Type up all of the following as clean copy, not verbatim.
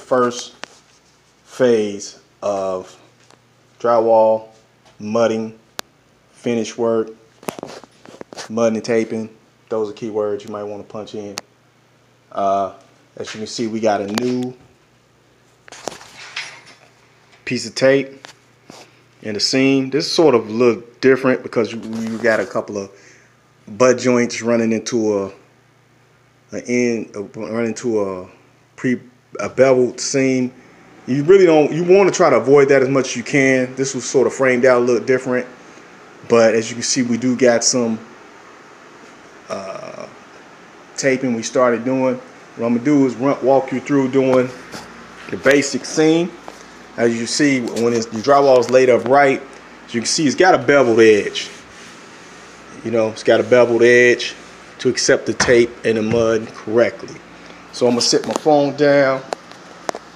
first phase of drywall, mudding, finish work, mudding and taping. Those are key words you might want to punch in. As you can see, we got a new piece of tape in the seam. This is sort of a little different because you got a couple of butt joints running into a beveled seam. You want to try to avoid that as much as you can. This was sort of framed out a little different, but as you can see, we do got some taping we started doing. What I'm gonna do is walk you through doing the basic seam. As you see, when the drywall is laid up right, as you can see, it's got a beveled edge. You know, it's got a beveled edge to accept the tape and the mud correctly. So I'm gonna sit my phone down.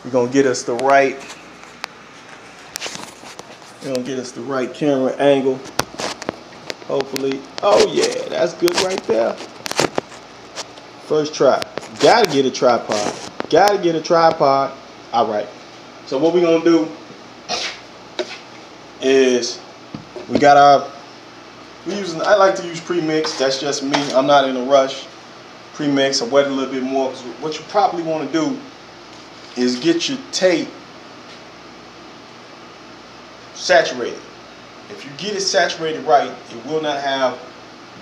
We're gonna get us the right. We're gonna get us the right camera angle. Hopefully. Oh yeah, that's good right there. First try. Gotta get a tripod. Gotta get a tripod. All right. So what we're gonna do is I like to use pre-mix. That's just me. I'm not in a rush. Pre-mix. I wet a little bit more. What you probably want to do is get your tape saturated. If you get it saturated right, it will not have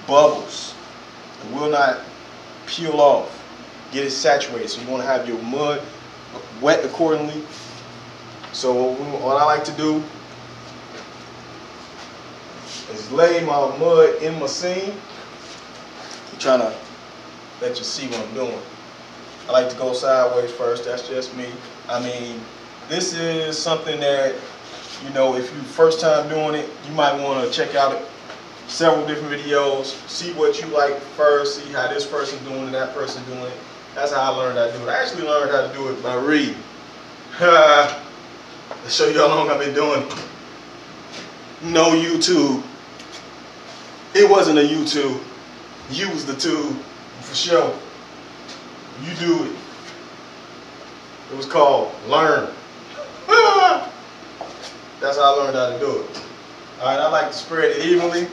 bubbles. It will not peel off. Get it saturated. So you want to have your mud wet accordingly. So what I like to do is lay my mud in my seam. I'm trying to let you see what I'm doing. I like to go sideways first. That's just me. I mean, this is something that, you know, if you first time doing it, you might want to check out several different videos, see what you like first, see how this person's doing it, that person's doing it. That's how I learned how to do it. I actually learned how to do it by reading. Let's show you how long I've been doing it. No YouTube. It wasn't a YouTube. Use the tube for sure. You do it. It was called Learn. That's how I learned how to do it. Alright, I like to spread it evenly.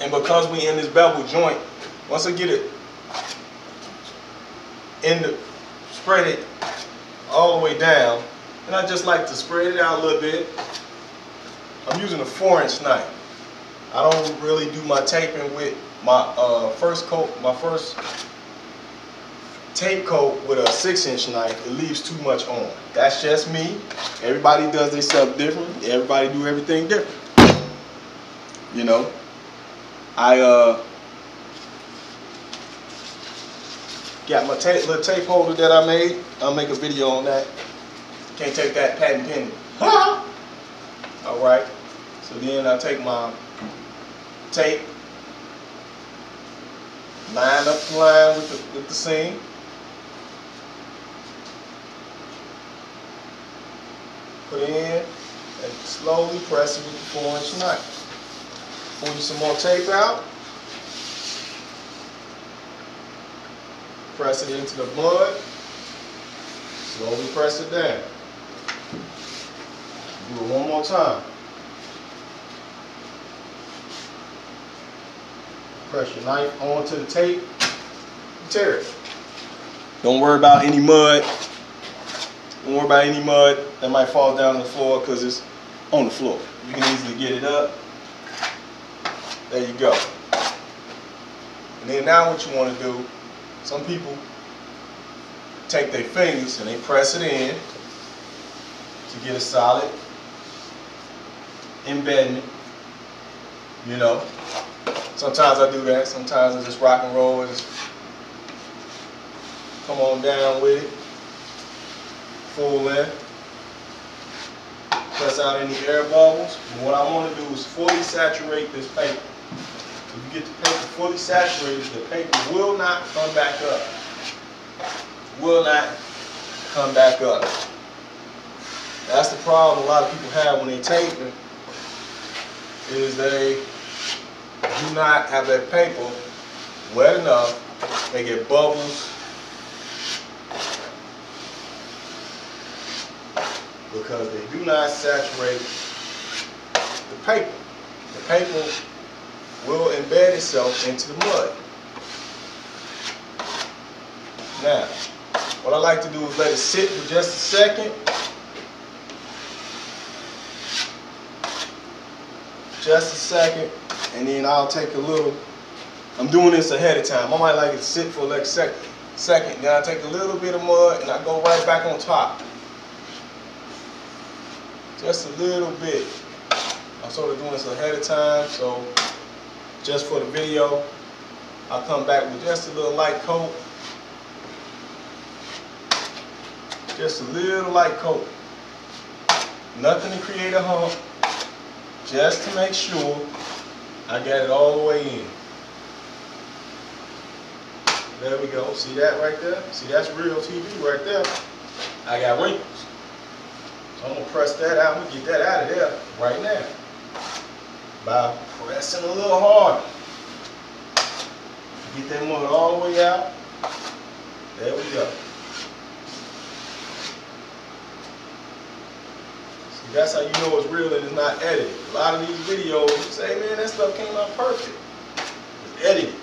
And because we in this bevel joint, once I get it spread it all the way down, and I just like to spread it out a little bit. I'm using a 4-inch knife. I don't really do my taping with my first tape coat with a 6-inch knife. It leaves too much on. That's just me. Everybody does their stuff different. Everybody do everything different. You know, I got my little tape holder that I made. I'll make a video on that. Can't take that patent pending. All right. So then I take my tape, line up the line with the seam. Put it in and slowly press it with the 4-inch knife. Pull you some more tape out. Press it into the mud. Slowly press it down. Do it one more time. Press your knife onto the tape. Tear it. Don't worry about any mud. Don't worry about any mud that might fall down on the floor because it's on the floor. You can easily get it up. There you go. And then now what you want to do, some people take their fingers and they press it in to get a solid embedment. You know, sometimes I do that. Sometimes I just rock and roll and just come on down with it. Full length. Press out any air bubbles. And what I want to do is fully saturate this paper. If you get the paper fully saturated, the paper will not come back up. Will not come back up. That's the problem a lot of people have when they taping, is they do not have that paper wet enough. They get bubbles. because they do not saturate the paper. The paper will embed itself into the mud. Now, what I like to do is let it sit for just a second. Just a second, and then I'll take a little, I'm doing this ahead of time. I might like it to sit for like a second, then I take a little bit of mud and I go right back on top. Just a little bit. I'm sort of doing this ahead of time, so just for the video, I'll come back with just a little light coat. Just a little light coat. Nothing to create a hump. Just to make sure I got it all the way in. There we go. See that right there? See, that's real TV right there. I got wrinkles. So I'm going to press that out. I'm going to get that out of there right now by pressing a little harder. Get that mud all the way out. There we go. That's how you know it's real and it's not edited. A lot of these videos, you say, man, that stuff came out perfect. It's edited.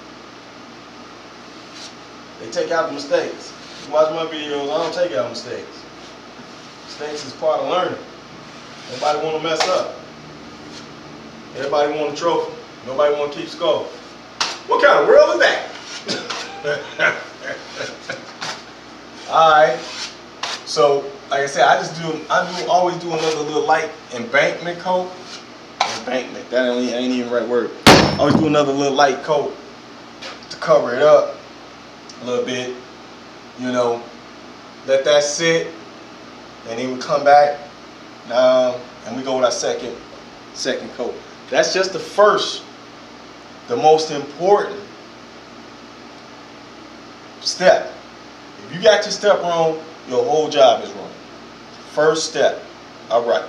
They take out the mistakes. You watch my videos, I don't take out mistakes. Mistakes is part of learning. Nobody want to mess up. Everybody want a trophy. Nobody want to keep score. What kind of world is that? Alright. So, like I said, I always do another little light embankment coat. Embankment, that ain't even the right word. I always do another little light coat to cover it up a little bit. You know, let that sit, and then we come back and we go with our second coat. That's just the first, the most important step. If you got your step wrong, your whole job is wrong. First step. All right.